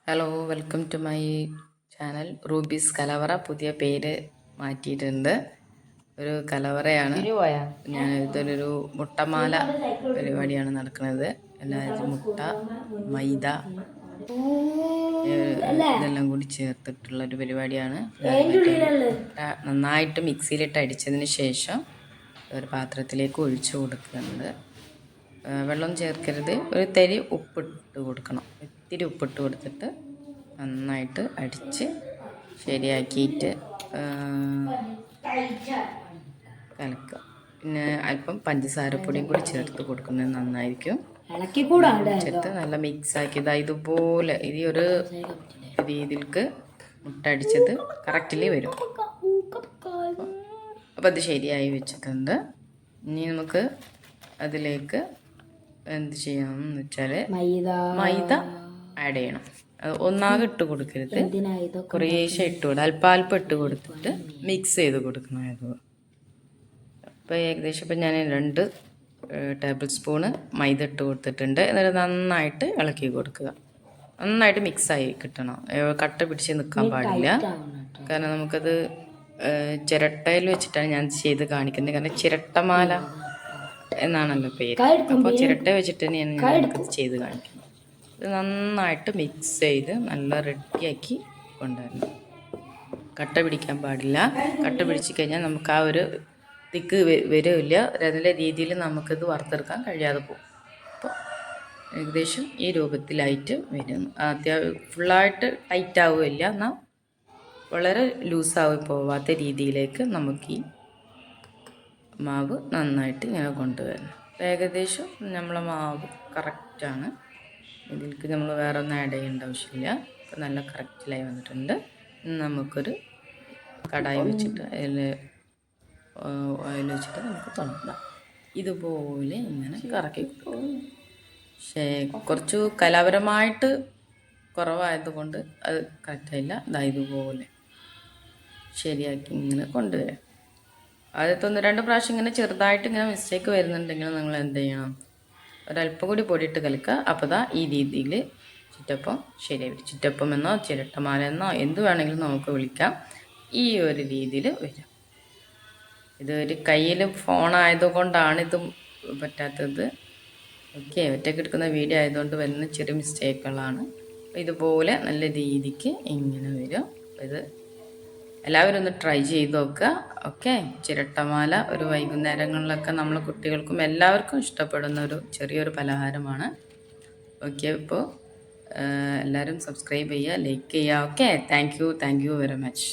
Hello, welcome to my channel Ruby's Kalavara. പുതിയ പേര് മാറ്റിയിട്ടുണ്ട്. ഒരു കലവറയാണ്. ഞാൻ ഇതൊരു മുട്ടമാല പരിപാടിയാണ് നടക്കുന്നത്. എല്ലാവരും മുട്ട, മൈദ ഇതെല്ലാം കൂടി ചേർത്തിട്ടുള്ള ഒരു പരിപാടിയാണ്. നന്നായിട്ട് മിക്സിയിലിട്ട് അടിച്ചതിന് ശേഷം ഒരു പാത്രത്തിലേക്ക് ഒഴിച്ചു കൊടുക്കുന്നുണ്ട്. വെള്ളം ചേർക്കരുത്. ഒരു തരി ഉപ്പിട്ട് കൊടുക്കണം. ഇത്തിരി ഉപ്പിട്ട് കൊടുത്തിട്ട് നന്നായിട്ട് അടിച്ച് ശരിയാക്കിയിട്ട് കലക്കുക. പിന്നെ അല്പം പഞ്ചസാരപ്പൊടിയും കൂടി ചേർത്ത് കൊടുക്കുന്നത് നന്നായിരിക്കും. ചേർത്ത് നല്ല മിക്സാക്കി ഇതുപോലെ ഈ ഒരു രീതിയിലേക്ക് മുട്ട അടിച്ചത് കറക്റ്റിലി വരും. അപ്പം അത് ശരിയായി വെച്ചിട്ടുണ്ട്. ഇനി നമുക്ക് അതിലേക്ക് എന്ത് ചെയ്യണം എന്ന് വെച്ചാൽ മൈദ ആഡ് ചെയ്യണം. ഒന്നാകെ ഇട്ട് കൊടുക്കരുത്, കുറേശ്ശെ ഇട്ട് കൊടുക്കുക. അല്പാൽപ്പം ഇട്ട് കൊടുത്തിട്ട് മിക്സ് ചെയ്ത് കൊടുക്കണം. അപ്പോൾ ഏകദേശം ഇപ്പം ഞാൻ 2 ടേബിൾ സ്പൂണ് മൈദ ഇട്ട് കൊടുത്തിട്ടുണ്ട്. എന്നിട്ട് നന്നായിട്ട് ഇളക്കി കൊടുക്കുക. നന്നായിട്ട് മിക്സായി കിട്ടണം. കട്ട പിടിച്ച് നിൽക്കാൻ പാടില്ല. കാരണം നമുക്കത് ചിരട്ടയിൽ വെച്ചിട്ടാണ് ഞാൻ ചെയ്ത് കാണിക്കുന്നത്. കാരണം ചിരട്ടമാല എന്നാണല്ലോ പേര്. അപ്പോൾ ചിരട്ട വെച്ചിട്ട് തന്നെയാണ് ഞാൻ ചെയ്ത് കാണിക്കുന്നത്. ഇത് നന്നായിട്ട് മിക്സ് ചെയ്ത് നല്ല റെഡിയാക്കി കൊണ്ടുവരണം. കട്ട പിടിക്കാൻ പാടില്ല. കട്ട പിടിച്ച് കഴിഞ്ഞാൽ നമുക്ക് ആ ഒരു തിക്ക് വരില്ല. നല്ല രീതിയിൽ നമുക്കിത് വറുത്തെടുക്കാൻ കഴിയാതെ പോകും. അപ്പോൾ ഏകദേശം ഈ രൂപത്തിലായിട്ട് വരും. ഫുള്ളായിട്ട് ടൈറ്റ് ആവുകയില്ല, എന്നാൽ വളരെ ലൂസായി പോവാത്ത രീതിയിലേക്ക് നമുക്ക് ഈ മാവ് നന്നായിട്ട് ഇങ്ങനെ കൊണ്ടുവരണം. ഏകദേശം നമ്മളെ മാവ് കറക്റ്റാണ്. ഇതിലേക്ക് നമ്മൾ വേറെ ഒന്നും ആഡ് ചെയ്യേണ്ട ആവശ്യമില്ല. അപ്പോൾ നല്ല കറക്റ്റിലായി വന്നിട്ടുണ്ട്. നമുക്കൊരു കടായി വെച്ചിട്ട് അതിൽ ഓയിൽ വെച്ചിട്ട് നമുക്ക് തുറക്കാം. ഇതുപോലെ ഇങ്ങനെ കറക്കി കൊടുക്കും. പക്ഷേ കുറച്ച് കലാപരമായിട്ട് കുറവായതുകൊണ്ട് അത് കറക്റ്റായില്ല. ഇതുപോലെ ശരിയാക്കി ഇങ്ങനെ കൊണ്ടുവരാം. ആദ്യത്തെ 1-2 പ്രാവശ്യം ഇങ്ങനെ ചെറുതായിട്ട് ഇങ്ങനെ മിസ്റ്റേക്ക് വരുന്നുണ്ടെങ്കിൽ നിങ്ങൾ എന്ത് ചെയ്യണം, ഒരല്പം കൂടി പൊടിയിട്ട് കലക്കുക. അപ്പോൾ ഈ രീതിയിൽ ചുറ്റപ്പം ശരിയായി. ചുറ്റപ്പം എന്നോ ചിരട്ടമാല എന്നോ എന്ത് വേണമെങ്കിലും നമുക്ക് വിളിക്കാം. ഈ ഒരു രീതിയിൽ വരും. ഇതൊരു കയ്യിൽ ഫോണായതുകൊണ്ടാണ് ഇത് പറ്റാത്തത്. ഓക്കെ, ഒറ്റയ്ക്ക് എടുക്കുന്ന വീഡിയോ ആയതുകൊണ്ട് വരുന്ന ചെറിയ മിസ്റ്റേക്കുകളാണ്. ഇതുപോലെ നല്ല രീതിക്ക് ഇങ്ങനെ വരും. ഇത് എല്ലാവരും ഒന്ന് ട്രൈ ചെയ്ത് നോക്കുക. ഓക്കെ, ചിരട്ടമാല ഒരു വൈകുന്നേരങ്ങളിലൊക്കെ നമ്മൾ കുട്ടികൾക്കും എല്ലാവർക്കും ഇഷ്ടപ്പെടുന്ന ഒരു ചെറിയൊരു പലഹാരമാണ്. ഓക്കെ, ഇപ്പോൾ എല്ലാവരും സബ്സ്ക്രൈബ് ചെയ്യുക, ലൈക്ക് ചെയ്യുക. Okay, thank you very much.